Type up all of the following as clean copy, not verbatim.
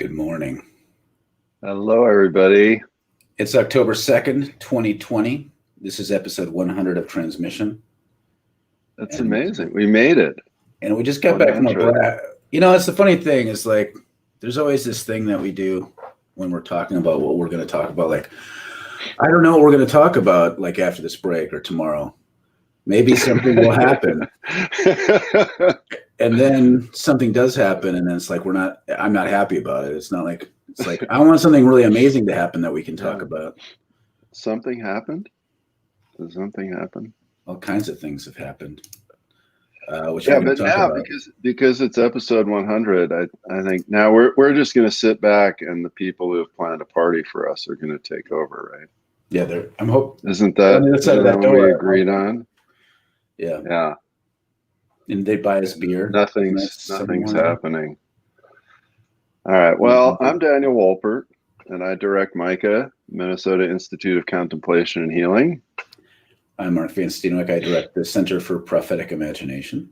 Good morning. Hello, everybody. It's October 2nd, 2020. This is episode 100 of Transmission. That's And amazing. We made it. and we just got back from a 100. break. It's the funny thing is like there's always this thing that we do when we're talking about what we're going to talk about. Like, I don't know what we're going to talk about like after this break or tomorrow. Maybe something will happen. And then something does happen, and then it's like I'm not happy about it. It's like I want something really amazing to happen that we can talk about. Something happened? Did something happen? All kinds of things have happened. Which Yeah, we're going but to talk now about. because it's episode 100, I think now we're just going to sit back, and the people who have planned a party for us are going to take over, right? Yeah, I'm hoping. Isn't that what we agreed on? Yeah. Yeah. And they buy us beer. Nothing's happening. All right. Well, I'm Daniel Wolpert, and I direct MICA, Minnesota Institute of Contemplation and Healing. I'm Mark Van Steenwyk. I direct the Center for Prophetic Imagination.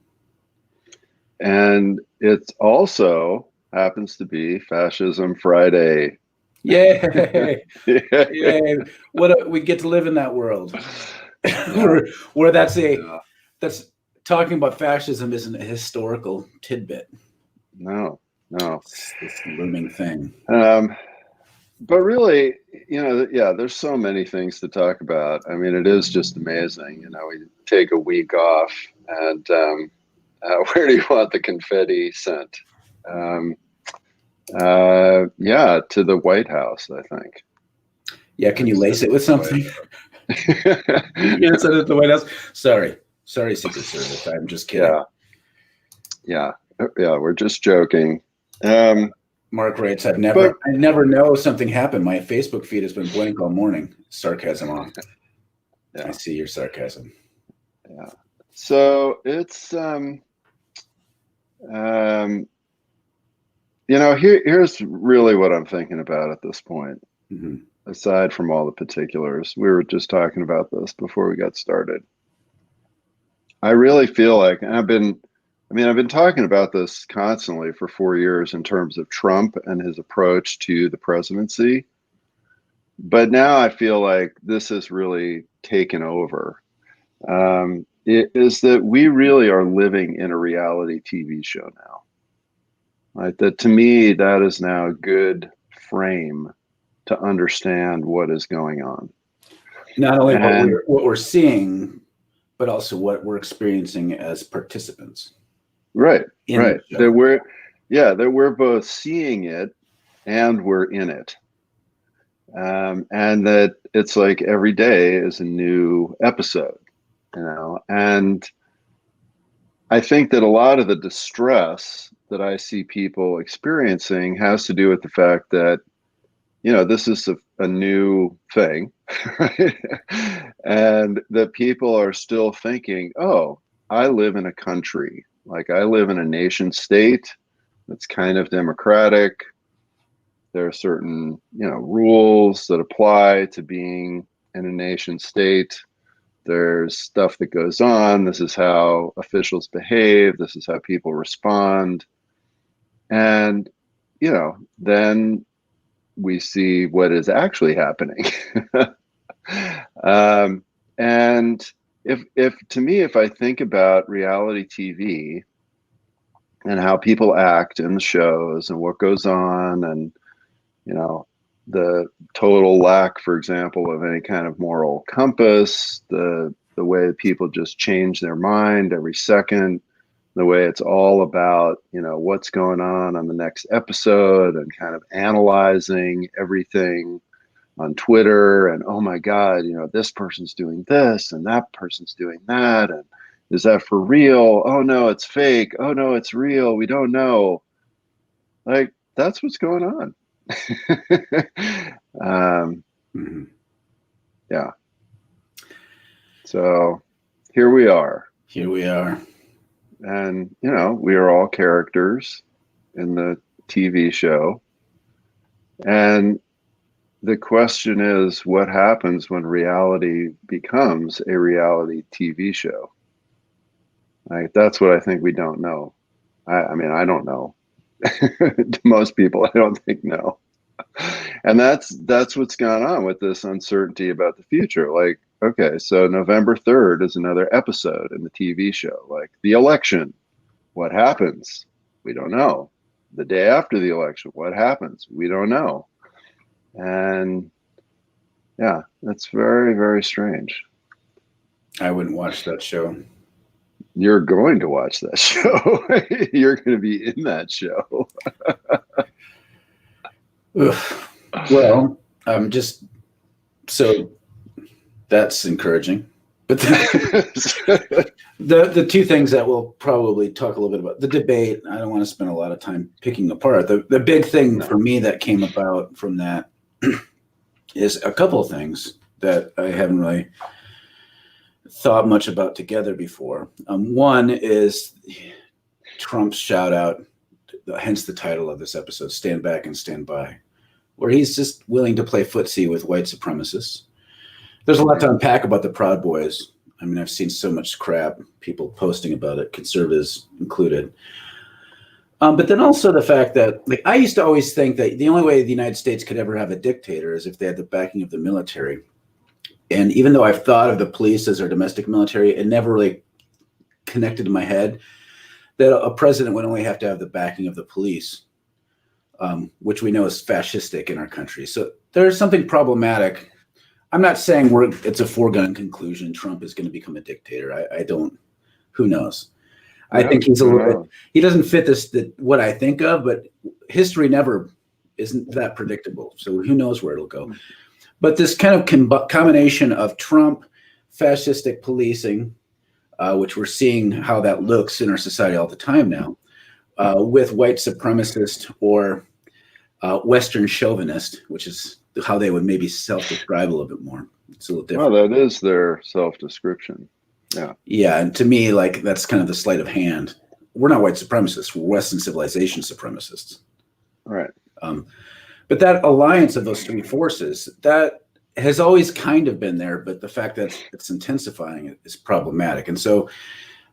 And it also happens to be Fascism Friday. Yay! Yay! We get to live in that world where that's talking about fascism isn't a historical tidbit. No. It's this looming thing. But really, there's so many things to talk about. I mean, it is just amazing. We take a week off, and where do you want the confetti sent? To the White House, I think. Yeah, can you lace it with something? You send it to the White House. Sorry, Secret Service. I'm just kidding. Yeah. We're just joking. Mark writes, I never know something happened. My Facebook feed has been blank all morning. Sarcasm on. Yeah. I see your sarcasm. Yeah. So it's here's really what I'm thinking about at this point. Mm-hmm. Aside from all the particulars, we were just talking about this before we got started. I really feel like, and I've been talking about this constantly for 4 years in terms of Trump and his approach to the presidency. But now I feel like this has really taken over. It is that we really are living in a reality TV show now. Right? That to me, that is now a good frame to understand what is going on. Not only what we're seeing, but also what we're experiencing as participants. Right. That we're both seeing it and we're in it. And that it's like every day is a new episode, and I think that a lot of the distress that I see people experiencing has to do with the fact that, this is a new thing, right? And that people are still thinking, oh, I live in a country, like I live in a nation state that's kind of democratic. There are certain, rules that apply to being in a nation state. There's stuff that goes on. This is how officials behave. This is how people respond. And, then we see what is actually happening. And if I think about reality TV and how people act in the shows and what goes on, and the total lack, for example, of any kind of moral compass, the way that people just change their mind every second, the way it's all about, what's going on the next episode, and kind of analyzing everything on Twitter, and oh my God, this person's doing this and that person's doing that, and is that for real? Oh no, it's fake. Oh no, it's real. We don't know. Like, that's what's going on. Mm-hmm. Yeah. So here we are. And, we are all characters in the TV show. And the question is, what happens when reality becomes a reality TV show? That's what I think we don't know. I don't know. To most people, I don't think no. And that's what's gone on with this uncertainty about the future. Like, okay, so November 3rd is another episode in the TV show. Like the election, what happens? We don't know. The day after the election, what happens? We don't know. And yeah, that's very, very strange. I wouldn't watch that show. You're going to watch that show. You're going to be in that show. Well, just so that's encouraging. But the two things that we'll probably talk a little bit about, the debate, I don't want to spend a lot of time picking apart. The big thing for me that came about from that is a couple of things that I haven't really thought much about together before. One is Trump's shout out, hence the title of this episode, Stand Back and Stand By, where he's just willing to play footsie with white supremacists. There's a lot to unpack about the Proud Boys. I mean, I've seen so much crap, people posting about it, conservatives included. But then also the fact that, like, I used to always think that the only way the United States could ever have a dictator is if they had the backing of the military. And even though I've thought of the police as our domestic military, it never really connected in my head that a president would only have to have the backing of the police, which we know is fascistic in our country. So there's something problematic. I'm not saying it's a foregone conclusion Trump is going to become a dictator. I don't, who knows? I think he's a little bit, he doesn't fit what I think of, but history never isn't that predictable. So who knows where it'll go. But this kind of combination of Trump, fascistic policing, which we're seeing how that looks in our society all the time now, with white supremacist or Western chauvinist, which is how they would maybe self-describe a little bit more. It's a little different. Well, that is their self-description. Yeah. Yeah, and to me, like, that's kind of the sleight of hand. We're not white supremacists. We're Western civilization supremacists. Right. But that alliance of those three forces, that has always kind of been there, but the fact that it's intensifying is problematic. And so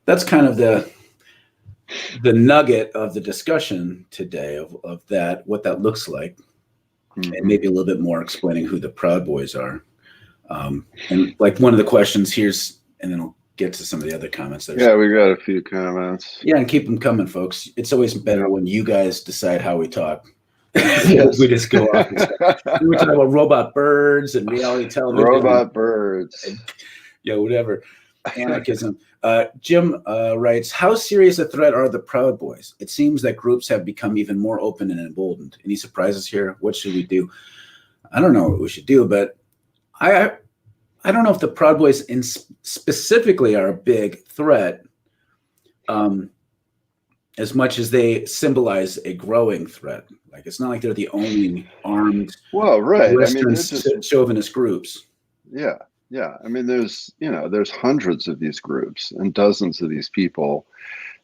that's kind of the nugget of the discussion today of that, what that looks like, and maybe a little bit more explaining who the Proud Boys are. And like one of the questions here's, and then I'll get to some of the other comments. Yeah, we got a few comments. Yeah, and keep them coming, folks. It's always better when you guys decide how we talk. Yes. We just go off and stuff. We were talking about robot birds and reality television. Robot birds. And, whatever. Anarchism. Jim writes, how serious a threat are the Proud Boys? It seems that groups have become even more open and emboldened. Any surprises here? What should we do? I don't know what we should do, but I don't know if the Proud Boys specifically are a big threat, as much as they symbolize a growing threat. Like, it's not like they're the only armed, Western chauvinist groups. Yeah. Yeah. I mean, there's hundreds of these groups and dozens of these people.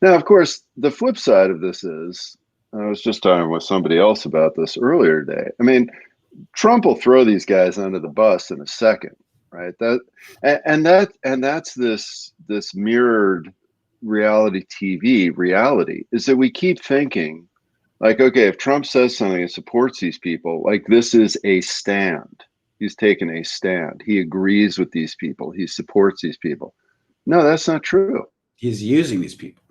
Now, of course, the flip side of this is, I was just talking with somebody else about this earlier today. I mean, Trump will throw these guys under the bus in a second, right? That's this mirrored reality TV reality, is that we keep thinking like, okay, if Trump says something and supports these people, like, this is a stand. He's taken a stand. He agrees with these people. He supports these people. No, that's not true. He's using these people.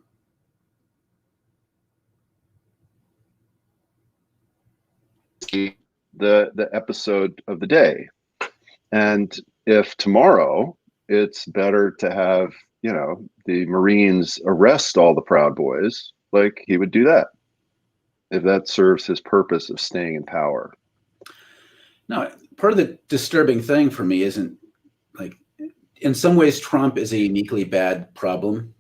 The episode of the day. And if tomorrow it's better to have, the Marines arrest all the Proud Boys, like, he would do that if that serves his purpose of staying in power. No, part of the disturbing thing for me isn't, like, in some ways, Trump is a uniquely bad problem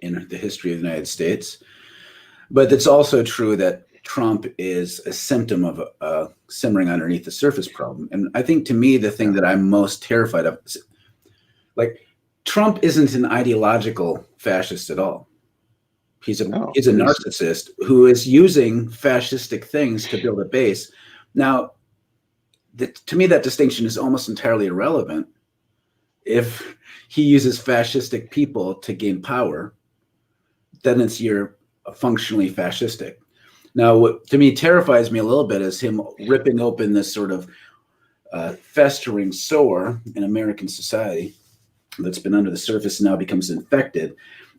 in the history of the United States. But it's also true that Trump is a symptom of a simmering underneath the surface problem. And I think, to me, the thing that I'm most terrified of is, like, Trump isn't an ideological fascist at all. He's a narcissist who is using fascistic things to build a base. Now, to me, that distinction is almost entirely irrelevant. If he uses fascistic people to gain power, then you're functionally fascistic. Now, what to me terrifies me a little bit is him ripping open this sort of festering sore in American society that's been under the surface and now becomes infected,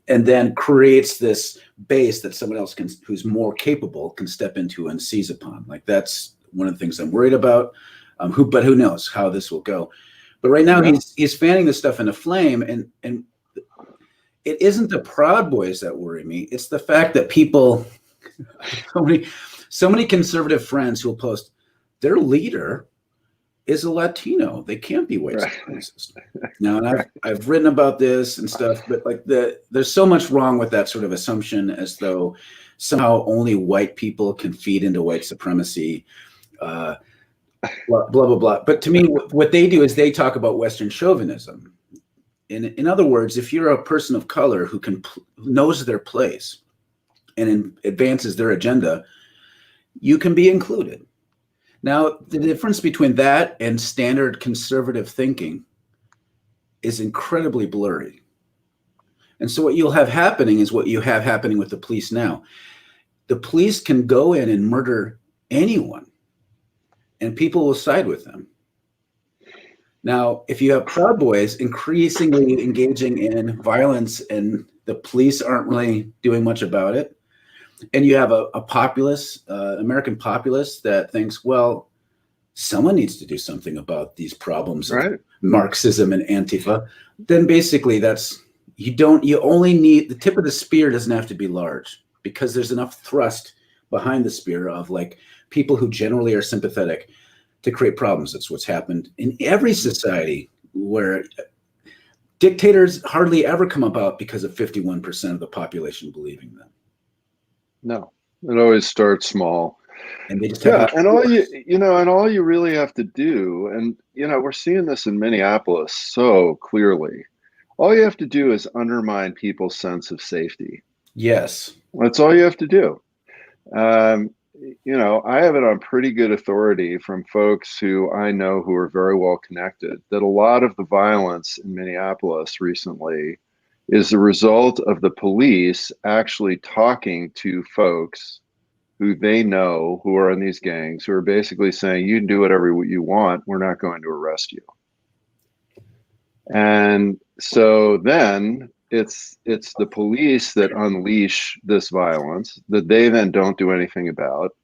and then creates this base that someone else can, who's more capable, can step into and seize upon. Like that's one of the things I'm worried about. But who knows how this will go? But right now he's fanning this stuff into flame, and it isn't the Proud Boys that worry me. It's the fact that people, so many conservative friends who will post, their leader is a Latino. They can't be white supremacists. Now, and I've written about this and stuff, but like there's so much wrong with that sort of assumption, as though somehow only white people can feed into white supremacy. Blah, blah, blah, blah. But to me, what they do is they talk about Western chauvinism. In other words, if you're a person of color who knows their place and advances their agenda, you can be included. Now, the difference between that and standard conservative thinking is incredibly blurry. And so what you'll have happening is what you have happening with the police now. The police can go in and murder anyone, and people will side with them. Now, if you have Proud Boys increasingly engaging in violence and the police aren't really doing much about it, and you have a populace, American populace that thinks, well, someone needs to do something about these problems of Marxism and Antifa, then basically you only need, the tip of the spear doesn't have to be large, because there's enough thrust behind the spear of like people who generally are sympathetic to create problems. That's what's happened in every society, where dictators hardly ever come about because of 51% of the population believing them. No, it always starts small. And they just and all you really have to do, and we're seeing this in Minneapolis so clearly. All you have to do is undermine people's sense of safety. Yes, that's all you have to do. I have it on pretty good authority from folks who I know who are very well connected that a lot of the violence in Minneapolis recently is the result of the police actually talking to folks who they know who are in these gangs, who are basically saying, you can do whatever you want, we're not going to arrest you. And so then it's the police that unleash this violence that they then don't do anything about.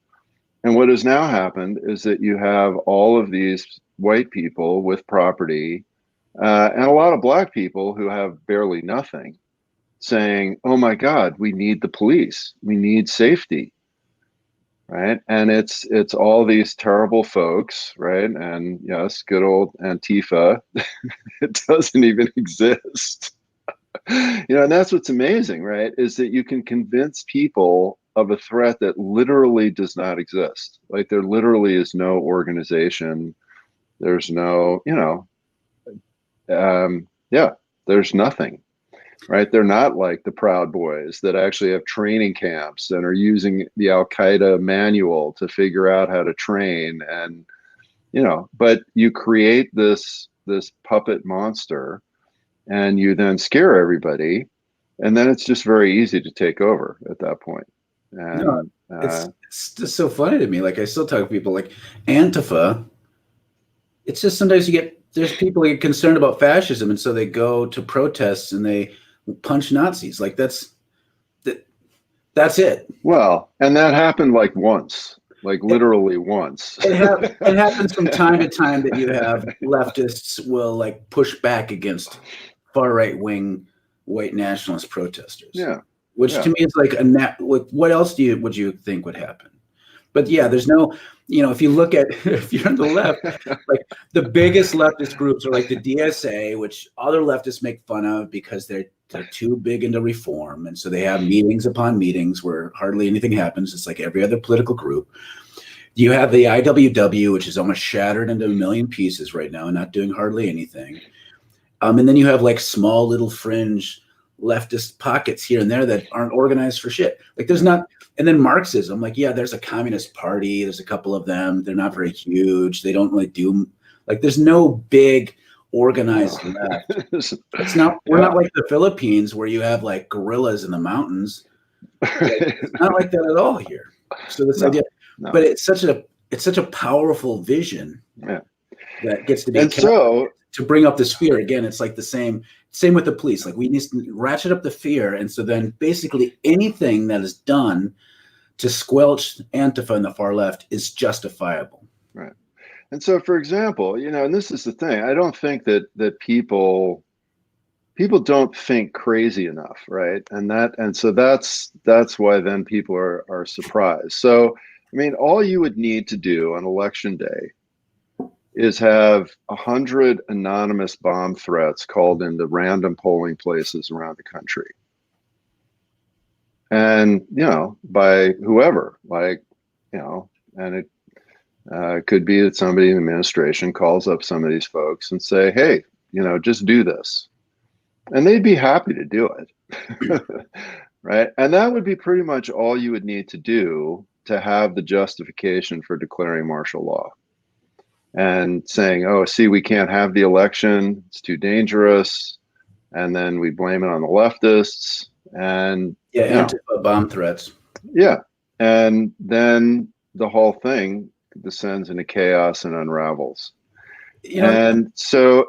And what has now happened is that you have all of these white people with property and a lot of black people who have barely nothing saying, oh my God, we need the police. We need safety. Right. And it's all these terrible folks. Right. And yes, good old Antifa. It doesn't even exist. And that's what's amazing, right? Is that you can convince people of a threat that literally does not exist. Like there literally is no organization. There's no, there's nothing, right? They're not like the Proud Boys that actually have training camps and are using the Al-Qaeda manual to figure out how to train. And, but you create this puppet monster and you then scare everybody. And then it's just very easy to take over at that point. And it's just so funny to me. Like I still talk to people like Antifa. It's just sometimes there's people who get concerned about fascism, and so they go to protests and they punch Nazis. Like that's it. Well, and that happened like once, like literally once. It happens from time to time that you have leftists will like push back against far right wing white nationalist protesters. Yeah. Which to me is like what else would you think would happen? But yeah, there's no, if you look at, if you're on the left, like the biggest leftist groups are like the DSA, which other leftists make fun of because they're too big into reform. And so they have meetings upon meetings where hardly anything happens. It's like every other political group. You have the IWW, which is almost shattered into a million pieces right now and not doing hardly anything. And then you have like small little fringe leftist pockets here and there that aren't organized for shit. Like there's not, and then Marxism, like, yeah, there's a communist party. There's a couple of them. They're not very huge. They don't really do, like, there's no big organized left. It's not, we're not like the Philippines where you have like gorillas in the mountains. Like, it's not like that at all here. So this No, idea, no. but it's such a powerful vision Yeah. that gets to be And so, to bring up this fear again. It's like the same with the police. Like we need to ratchet up the fear, and so then basically anything that is done to squelch Antifa and the far left is justifiable. right. And so, for example, and this is the thing, I don't think that people don't think crazy enough, right? And so that's why then people are surprised. So, I mean, all you would need to do on election day is have 100 anonymous bomb threats called into random polling places around the country. And, by whoever, and it could be that somebody in the administration calls up some of these folks and say, hey, just do this. And they'd be happy to do it. Right. And that would be pretty much all you would need to do to have the justification for declaring martial law and saying, oh, see, we can't have the election. It's too dangerous. And then we blame it on the leftists. And Antifa bomb threats. Yeah. And then the whole thing descends into chaos and unravels. And so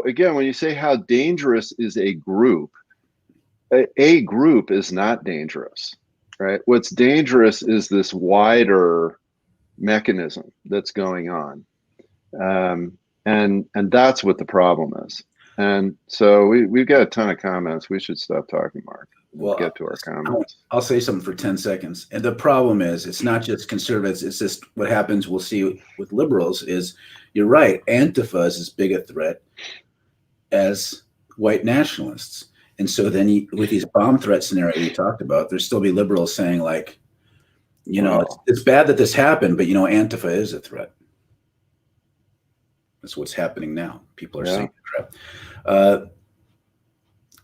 again, when you say how dangerous is a group is not dangerous, right? What's dangerous is this wider mechanism that's going on. And that's what the problem is. And so we've got a ton of comments. We should stop talking, Mark. We'll get to our comments. I'll say something for 10 seconds. And the problem is, it's not just conservatives. It's just what happens. We'll see with liberals is, you're right. Antifa is as big a threat as white nationalists. And so then with these bomb threat scenario you talked about, there'll still be liberals saying like, it's bad that this happened, but Antifa is a threat. That's what's happening now. People are seeing the threat.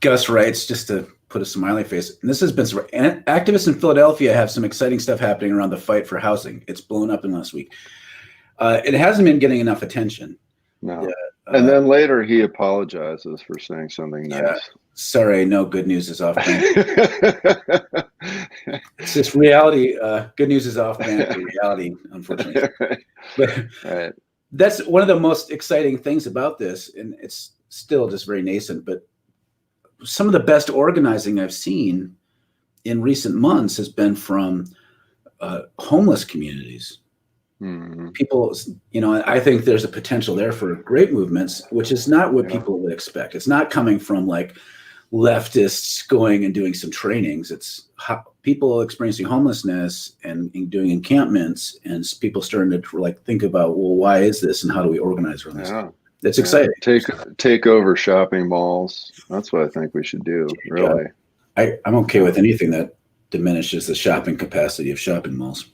Gus writes, just to put a smiley face, and this has been activists in Philadelphia have some exciting stuff happening around the fight for housing. It's blown up in last week. It hasn't been getting enough attention. No. And then later he apologizes for saying something nice. Sorry, no, good news is off brand. It's just reality. Good news is off brand for reality, unfortunately. Right. But that's one of the most exciting things about this, and it's still just very nascent, but some of the best organizing I've seen in recent months has been from homeless communities. Mm-hmm. People, I think there's a potential there for great movements, which is not what people would expect. It's not coming from like leftists going and doing some trainings. It's people experiencing homelessness and doing encampments, and people starting to like think about, well, why is this and how do we organize around this? That's exciting. Take over shopping malls. That's what I think we should do, really. I'm okay with anything that diminishes the shopping capacity of shopping malls.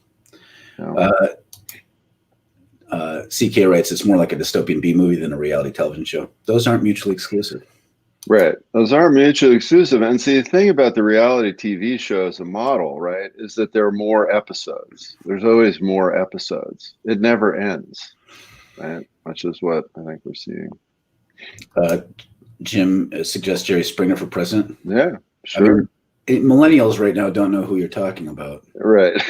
CK writes, it's more like a dystopian B movie than a reality television show. Those aren't mutually exclusive. Right. Those aren't mutually exclusive. And see, the thing about the reality TV show as a model, right, is that there are more episodes. There's always more episodes. It never ends, right? Which is what I think we're seeing. Jim suggests Jerry Springer for president. Yeah, sure. I mean, millennials right now don't know who you're talking about. Right.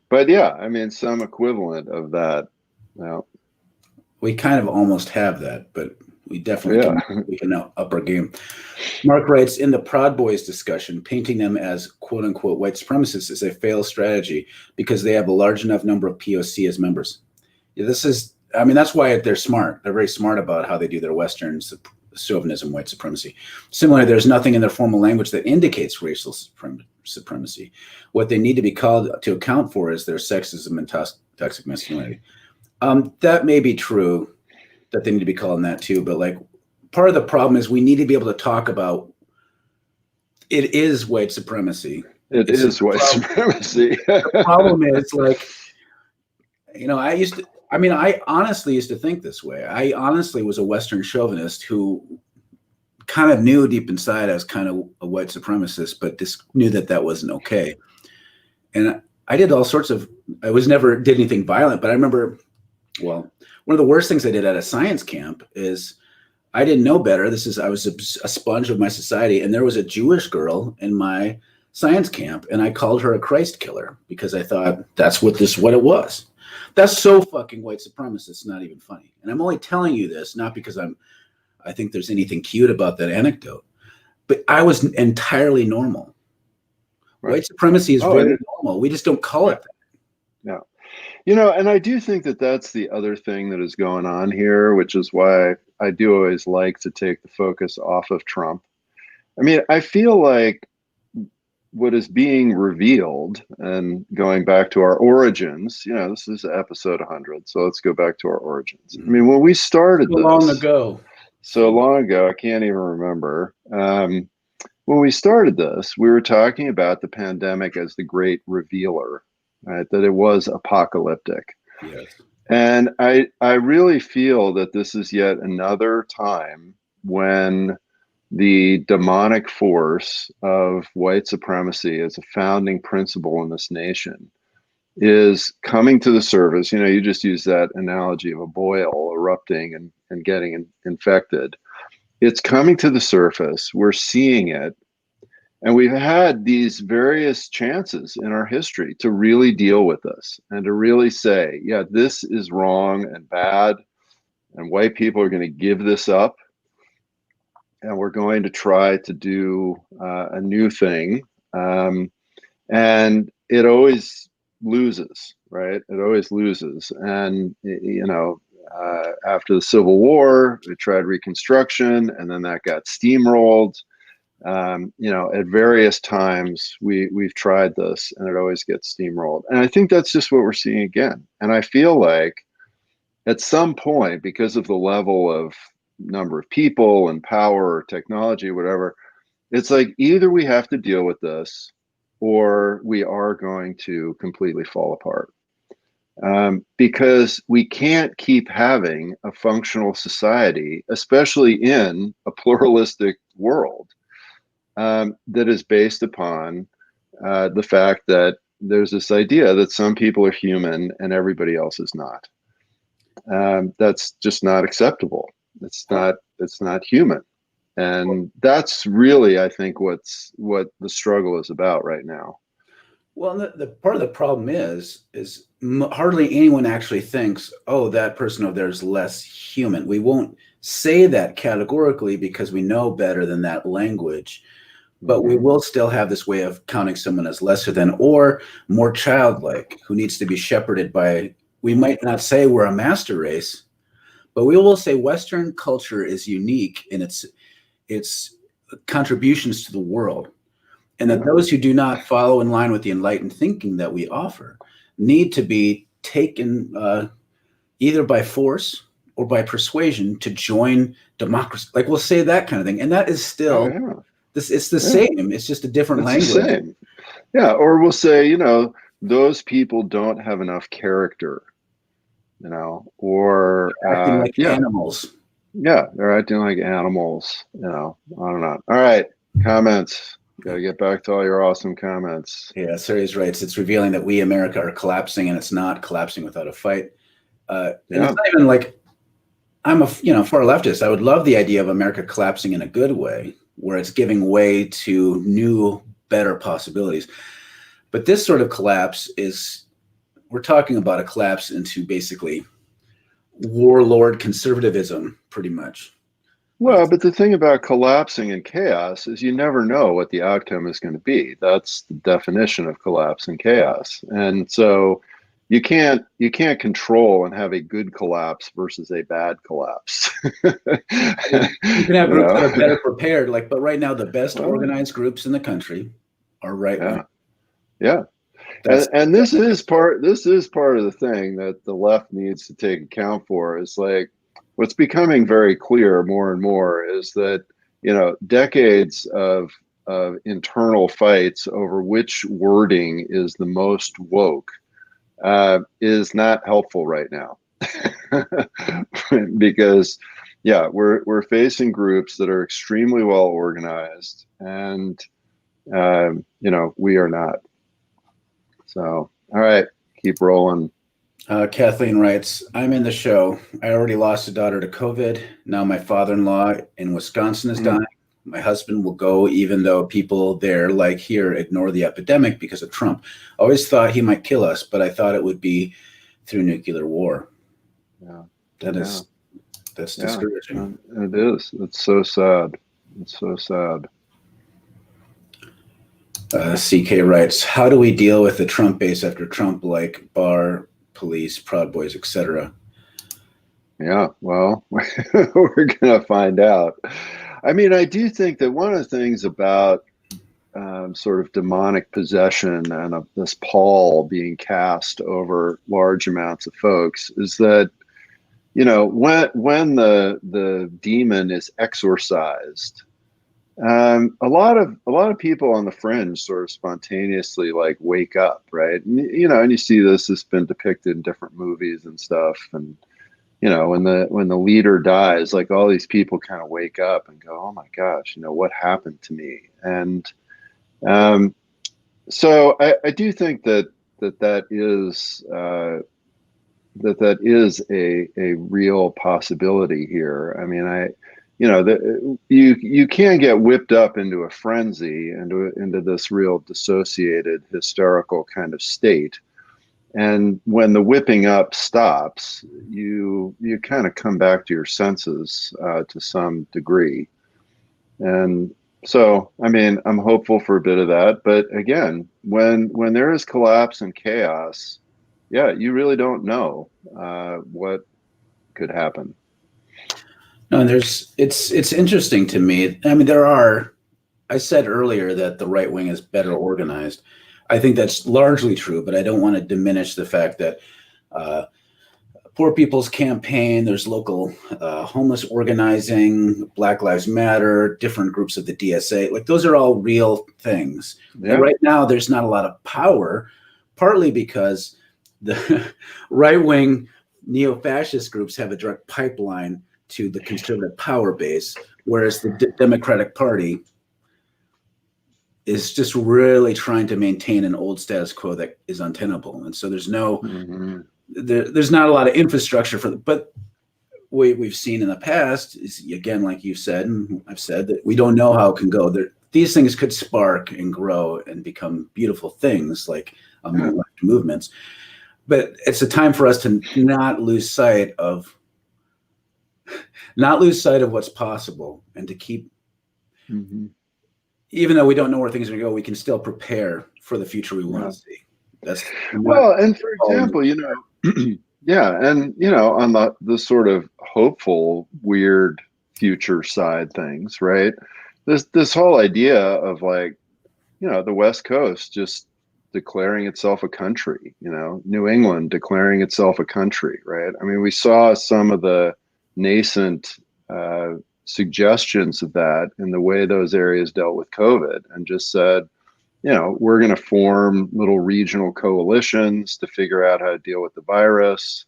But yeah, I mean, some equivalent of that. Now, we kind of almost have that, but we definitely can now up our game. Mark writes, in the Proud Boys discussion, painting them as quote unquote white supremacists is a failed strategy because they have a large enough number of POC as members. That's why they're smart. They're very smart about how they do their Western chauvinism, white supremacy. Similarly, there's nothing in their formal language that indicates racial supremacy. What they need to be called to account for is their sexism and toxic masculinity. That may be true, that they need to be calling that too, but like part of the problem is we need to be able to talk about it is white supremacy. It's white supremacy. The problem is like, I honestly used to think this way. I honestly was a Western chauvinist who kind of knew deep inside I was kind of a white supremacist, but just knew that wasn't okay. And I did all sorts of, never did anything violent, but I remember, one of the worst things I did at a science camp is I didn't know better. I was a sponge of my society. And there was a Jewish girl in my science camp, and I called her a Christ killer because I thought that's what it was. That's so fucking white supremacist. It's not even funny. And I'm only telling you this not because I think there's anything cute about that anecdote, but I was entirely normal. Right. White supremacy is very normal. We just don't call it that. Yeah. You know, and I do think that that's the other thing that is going on here, which is why I do always like to take the focus off of Trump. I mean, I feel like what is being revealed, and going back to our origins, you know, this is episode 100, so let's go back to our origins. I mean, when we started so long ago, I can't even remember. When we started this, we were talking about the pandemic as the great revealer, right? That it was apocalyptic. Yes. And I really feel that this is yet another time when the demonic force of white supremacy as a founding principle in this nation is coming to the surface. You know, you just use that analogy of a boil erupting and getting infected. It's coming to the surface. We're seeing it. And we've had these various chances in our history to really deal with this and to really say, yeah, this is wrong and bad, and white people are going to give this up. And we're going to try to do a new thing. And it always loses, right? It always loses. And, you know, after the Civil War, we tried Reconstruction, and then that got steamrolled. You know, at various times we've tried this, and it always gets steamrolled. And I think that's just what we're seeing again. And I feel like at some point, because of the level of number of people and power or technology or whatever, it's like either we have to deal with this or we are going to completely fall apart. Because we can't keep having a functional society, especially in a pluralistic world, that is based upon the fact that there's this idea that some people are human and everybody else is not. That's just not acceptable. It's not human. And that's really, I think, what the struggle is about right now. Well, the part of the problem is hardly anyone actually thinks, oh, that person over there is less human. We won't say that categorically because we know better than that language, but we will still have this way of counting someone as lesser than or more childlike, who needs to be shepherded by, we might not say we're a master race, but we will say Western culture is unique in its contributions to the world. And that those who do not follow in line with the enlightened thinking that we offer need to be taken either by force or by persuasion to join democracy. Like we'll say that kind of thing. And that is still, it's the same. It's just a different language. The same. Yeah. Or we'll say, you know, those people don't have enough character, you know, or acting like animals. Yeah. They're acting like animals, you know, I don't know. All right. Comments. Got to get back to all your awesome comments. Yeah, Suri's right. It's revealing that we, America, are collapsing, and it's not collapsing without a fight. And it's not even like I'm a far leftist. I would love the idea of America collapsing in a good way, where it's giving way to new, better possibilities. But this sort of collapse we're talking about a collapse into basically warlord conservatism, pretty much. Well, but the thing about collapsing and chaos is you never know what the outcome is going to be. That's the definition of collapse and chaos. And so you can't control and have a good collapse versus a bad collapse. You can have groups that are better prepared, but right now the best organized groups in the country are right wing. Yeah. And this is part of the thing that the left needs to take account for, is like, what's becoming very clear more and more is that, you know, decades of internal fights over which wording is the most woke is not helpful right now. Because, yeah, we're facing groups that are extremely well organized, and you know, we are not. So, all right, keep rolling. Kathleen writes, I'm in the show. I already lost a daughter to COVID. Now my father-in-law in Wisconsin is dying. My husband will go even though people there, like here, ignore the epidemic because of Trump. I always thought he might kill us, but I thought it would be through nuclear war. Yeah. That's discouraging. It is. It's so sad. It's so sad. CK writes, how do we deal with the Trump base after Trump, like Barr, police, Proud Boys, etc.? Yeah, well, we're going to find out. I mean, I do think that one of the things about sort of demonic possession and this pall being cast over large amounts of folks is that, you know, when the demon is exorcised, a lot of people on the fringe sort of spontaneously like wake up, right? And, you know, and you see this has been depicted in different movies and stuff, and you know, when the leader dies, like all these people kind of wake up and go, "Oh my gosh, you know, what happened to me?" And so I do think that is that is a real possibility here. I mean, you know, you can get whipped up into a frenzy, into this real dissociated, hysterical kind of state. And when the whipping up stops, you kind of come back to your senses to some degree. And so, I mean, I'm hopeful for a bit of that. But again, when there is collapse and chaos, yeah, you really don't know what could happen. No, and it's interesting to me. I mean, I said earlier that the right wing is better organized. I think that's largely true, but I don't want to diminish the fact that Poor People's Campaign, there's local homeless organizing, Black Lives Matter, different groups of the DSA. Like those are all real things. Yeah. Right now, there's not a lot of power, partly because the right-wing neo-fascist groups have a direct pipeline to the conservative power base, whereas the Democratic Party is just really trying to maintain an old status quo that is untenable. And so there's there's not a lot of infrastructure but we've seen in the past is, again, like you've said, and I've said, that we don't know how it can go. These things could spark and grow and become beautiful things like movements. But it's a time for us to not lose sight of what's possible, and to keep, even though we don't know where things are going to go, we can still prepare for the future we want to see. That's well, and for example, you know, yeah, and you know, on the sort of hopeful, weird future side things, right? This whole idea of like, you know, the West Coast just declaring itself a country, you know, New England declaring itself a country, right? I mean, we saw some of the nascent suggestions of that in the way those areas dealt with COVID, and just said, you know, we're going to form little regional coalitions to figure out how to deal with the virus.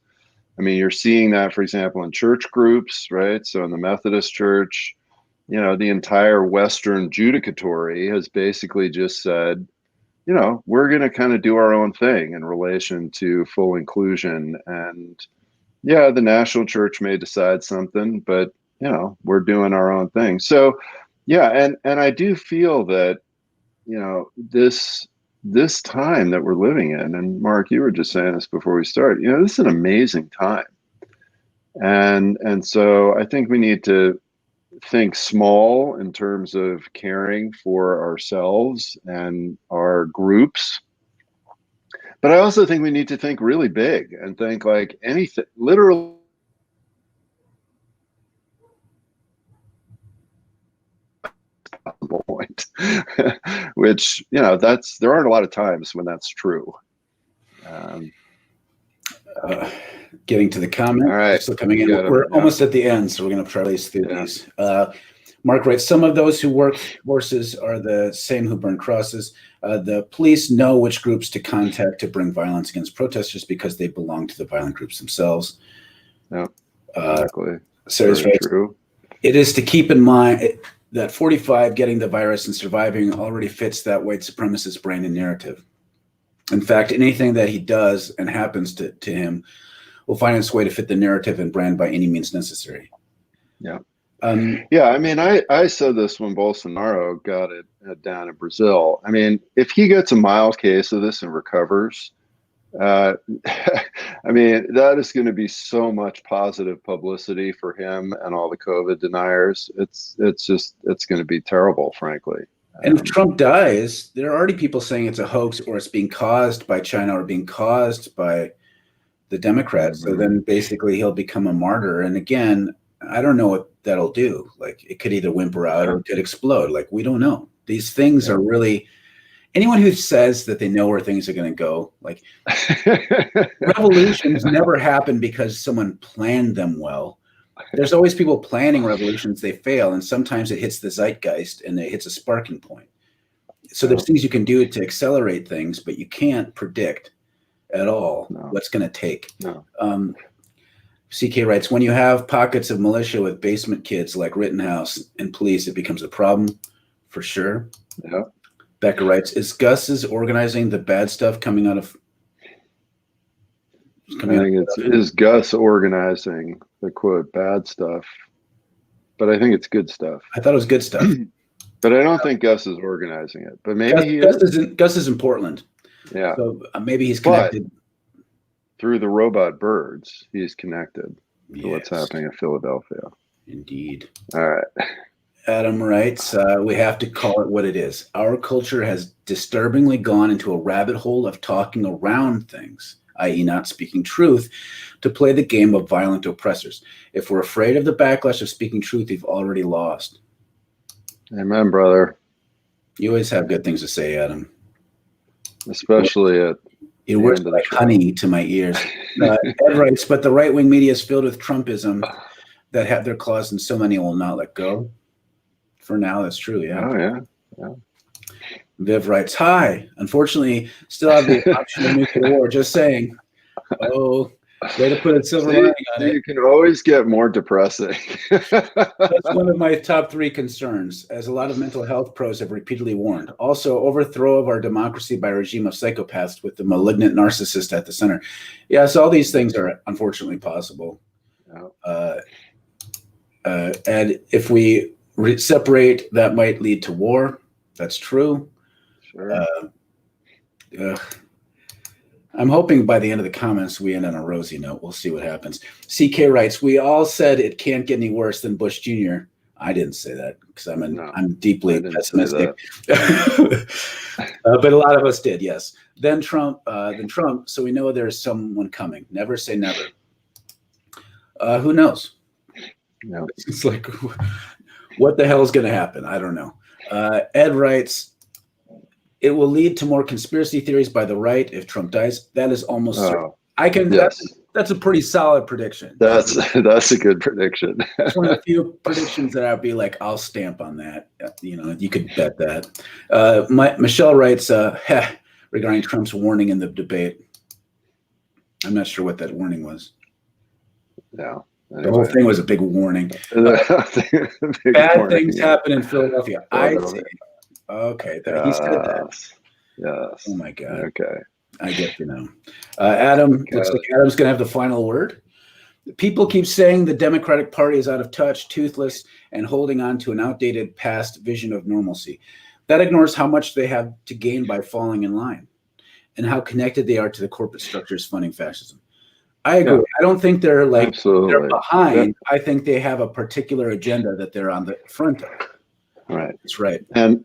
I mean, you're seeing that, for example, in church groups, right? So in the Methodist Church, you know, the entire Western Judicatory has basically just said, you know, we're going to kind of do our own thing in relation to full inclusion. And yeah, the national church may decide something, but you know, we're doing our own thing. So yeah, and I do feel that, you know, this time that we're living in, and Mark, you were just saying this before we started, you know, this is an amazing time. And so I think we need to think small in terms of caring for ourselves and our groups. But I also think we need to think really big and think like anything, literally. Point, which, you know, there aren't a lot of times when that's true. Getting to the comment, all right, still coming in. We're almost at the end, so we're going to try to race through these. Mark writes, some of those who work horses are the same who burn crosses. The police know which groups to contact to bring violence against protesters because they belong to the violent groups themselves. Yeah, exactly. Sarah's right. True. It is to keep in mind that 45 getting the virus and surviving already fits that white supremacist brain and narrative. In fact, anything that he does and happens to him will find its way to fit the narrative and brand by any means necessary. Yeah. Yeah, I mean, I said this when Bolsonaro got it down in Brazil. I mean, if he gets a mild case of this and recovers, uh, I mean, that is going to be so much positive publicity for him and all the COVID deniers. It's going to be terrible, frankly. And if Trump dies, there are already people saying it's a hoax or it's being caused by China or being caused by the Democrats. So then basically he'll become a martyr. And again, I don't know what that'll do. Like it could either whimper out or it could explode. Like we don't know. These things are really, anyone who says that they know where things are going to go, like revolutions never happen because someone planned them well. There's always people planning revolutions, they fail, and sometimes it hits the zeitgeist and it hits a sparking point. So there's things you can do to accelerate things, but you can't predict at all what's going to take. CK writes, when you have pockets of militia with basement kids like Rittenhouse and police, it becomes a problem for sure. Yeah. Becca writes, is Gus's organizing the bad stuff coming out of? I think is Gus organizing the quote bad stuff, but I think it's good stuff. I thought it was good stuff. But I don't think Gus is organizing it. But maybe Gus is in Portland. Yeah. So maybe he's connected. But through the robot birds, he's connected to what's happening in Philadelphia. Indeed. All right. Adam writes, we have to call it what it is. Our culture has disturbingly gone into a rabbit hole of talking around things, i.e. not speaking truth, to play the game of violent oppressors. If we're afraid of the backlash of speaking truth, we've already lost. Amen, brother. You always have good things to say, Adam. Especially at it works like honey to my ears. Ed writes, but the right-wing media is filled with Trumpism that have their claws and so many will not let go. For now, that's true, yeah. Oh, yeah. Viv writes, hi. Unfortunately, still have the option of nuclear war. Just saying. Oh, way to put a silver lining on it. You can always get more depressing. That's one of my top 3 concerns, as a lot of mental health pros have repeatedly warned. Also, overthrow of our democracy by a regime of psychopaths with the malignant narcissist at the center. Yes, all these things are unfortunately possible. And if we separate, that might lead to war. That's true. Sure. I'm hoping by the end of the comments we end on a rosy note. We'll see what happens. CK writes, we all said it can't get any worse than Bush Jr. I didn't say that because I'm deeply pessimistic. But a lot of us did, yes. Then Trump. So we know there's someone coming. Never say never. Who knows? No. It's like, what the hell is going to happen? I don't know. Ed writes, it will lead to more conspiracy theories by the right if Trump dies. That is almost certain. I can. Yes. That's a pretty solid prediction. That's a good prediction. It's one of the few predictions that I'd be like, I'll stamp on that. You know, you could bet that. Michelle writes, regarding Trump's warning in the debate. I'm not sure what that warning was. No. Anyway. The whole thing was a big warning. Bad things happen in Philadelphia. I see. Okay, he said that. Yes. Oh my God. Okay. I get you now. Adam, looks like Adam's going to have the final word. People keep saying the Democratic Party is out of touch, toothless, and holding on to an outdated past vision of normalcy. That ignores how much they have to gain by falling in line and how connected they are to the corporate structures funding fascism. I agree. Yeah. I don't think they're they're behind. Yeah. I think they have a particular agenda that they're on the front of. Right. That's right. And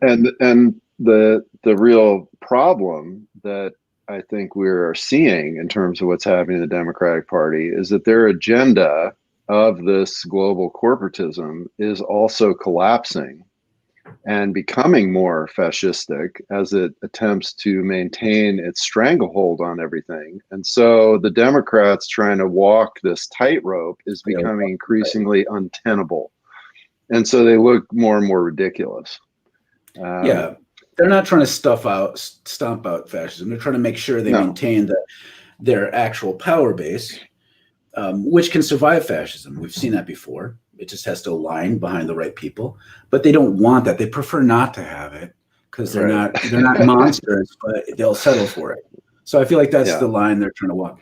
the real problem that I think we're seeing in terms of what's happening in the Democratic Party is that their agenda of this global corporatism is also collapsing and becoming more fascistic as it attempts to maintain its stranglehold on everything. And so the Democrats trying to walk this tightrope is becoming increasingly untenable. And so they look more and more ridiculous. Yeah, they're not trying to stomp out fascism. They're trying to make sure they maintain their actual power base, which can survive fascism. We've seen that before. It just has to align behind the right people. But they don't want that. They prefer not to have it because they're not monsters, but they'll settle for it. So I feel like that's the line they're trying to walk.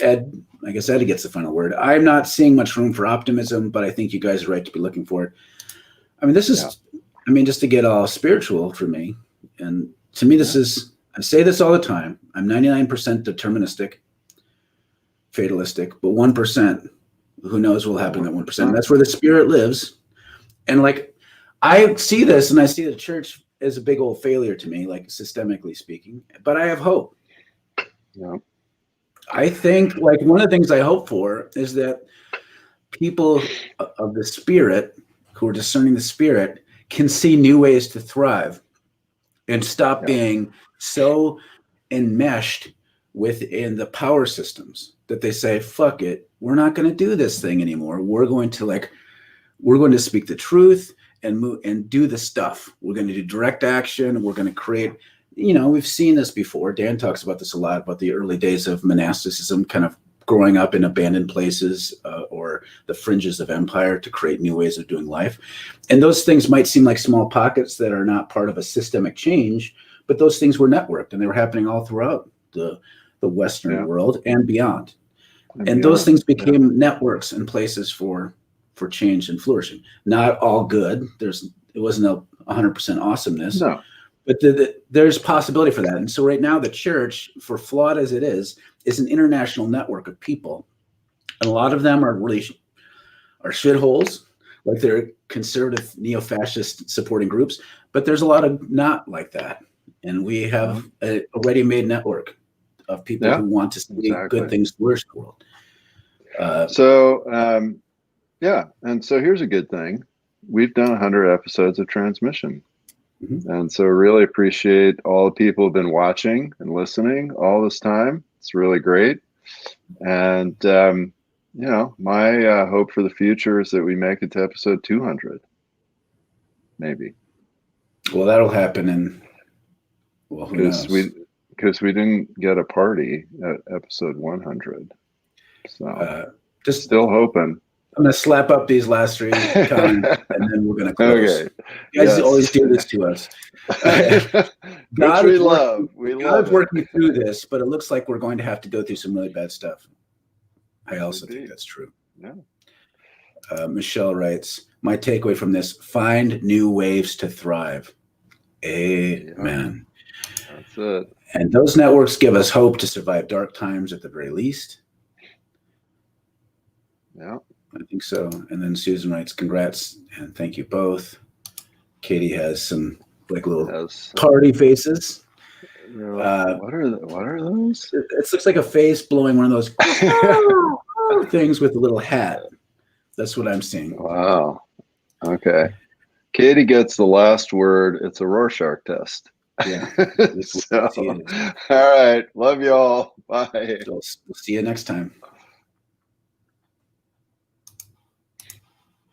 Ed, I guess Ed gets the final word. I'm not seeing much room for optimism, but I think you guys are right to be looking for it. I mean, this is, I mean, just to get all spiritual for me. And to me, this is, I say this all the time. I'm 99% deterministic, fatalistic, but 1%, who knows what will happen in that 1%. That's where the spirit lives. And like, I see this and I see the church as a big old failure to me, like systemically speaking, but I have hope. Yeah. I think like one of the things I hope for is that people of the spirit who are discerning the spirit can see new ways to thrive and stop being so enmeshed within the power systems that they say, fuck it, we're not going to do this thing anymore. We're going to speak the truth and move and do the stuff. We're going to do direct action. We're going to create, you know, we've seen this before. Dan talks about this a lot, about the early days of monasticism, kind of growing up in abandoned places or the fringes of empire to create new ways of doing life. And those things might seem like small pockets that are not part of a systemic change, but those things were networked and they were happening all throughout the Western world and beyond. And those things became networks and places for change and flourishing. Not all good. It wasn't 100% awesomeness. No. But there's possibility for that. And so right now the church, for flawed as it is an international network of people. And a lot of them are shitholes, like they're conservative neo-fascist supporting groups. But there's a lot of not like that. And we have a ready-made network of people who want to see good things flourish in the world. And so here's a good thing. We've done 100 episodes of Transmission. And so really appreciate all the people who've been watching and listening all this time. It's really great. And, you know, my hope for the future is that we make it to episode 200. Maybe. Well, that'll happen who knows? Because we didn't get a party at episode 100. So just still hoping. I'm going to slap up these last 3 comments and then we're going to close. Okay. You guys always do this to us. We love working through this, but it looks like we're going to have to go through some really bad stuff. I also think that's true. Yeah. Michelle writes, my takeaway from this, find new ways to thrive. Amen. That's it. And those networks give us hope to survive dark times at the very least. Yeah. I think so. And then Susan writes, congrats and thank you both. Katie has some like little party faces. What are those? It looks like a face blowing one of those things with a little hat. That's what I'm seeing. Wow. Okay. Katie gets the last word. It's a Rorschach test. Yeah. All right. Love you all. Bye. We'll see you next time.